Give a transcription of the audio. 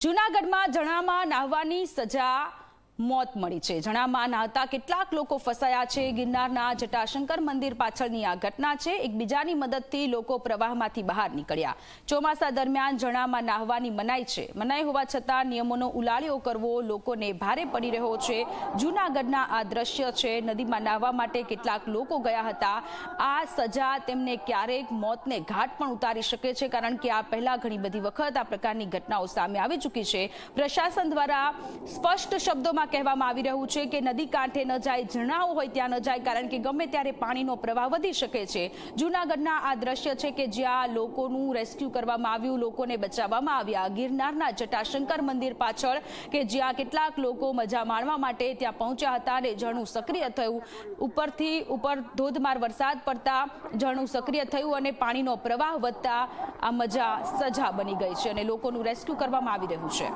જૂનાગઢમાં જણામાં નાહવાની સજા મોત મળી છે। જણામાં નાહતા કેટલાક લોકો ફસાયા છે। ગિરનારના જટાશંકર મંદિર પાછળની આ ઘટના છે। એકબીજાની મદદથી લોકો પ્રવાહમાંથી બહાર નીકળ્યા। ચોમાસા દરમિયાન જણામાં નાહવાની મનાઈ છે। મનાઈ હોવા છતાં નિયમોનો ઉલાળ્યો કરવો લોકોને ભારે પડી રહ્યો છે। જૂનાગઢના આ દ્રશ્ય છે। નદીમાં નાહવા માટે કેટલાક લોકો ગયા હતા। આ સજા તેમને ક્યારેક મોતને ઘાટ પણ ઉતારી શકે છે, કારણ કે આ પહેલા ઘણી બધી વખત આ પ્રકારની ઘટનાઓ સામે આવી ચૂકી છે। પ્રશાસન દ્વારા સ્પષ્ટ શબ્દોમાં કહેવામાં આવી રહ્યું છે કે નદી કાંઠે ન જાય, ઝરણાઓ હોય ત્યાં ન જાય, કારણ કે ગમે ત્યારે પાણીનો પ્રવાહ વધી શકે છે। જૂનાગઢના આ દ્રશ્ય છે કે જ્યાં લોકોનું રેસ્ક્યુ કરવામાં આવ્યું, લોકોને બચાવવામાં આવ્યા। ગિરનારના જટાશંકર મંદિર પાછળ કે જ્યાં કેટલાક લોકો મજા માણવા માટે ત્યાં પહોંચ્યા હતા અને ઝરણું સક્રિય થયું। ઉપર ધોધમાર વરસાદ પડતા ઝરણું સક્રિય થયું અને પાણીનો પ્રવાહ વધતા આ મજા સજા બની ગઈ છે અને લોકોનું રેસ્ક્યુ કરવામાં આવી રહ્યું છે।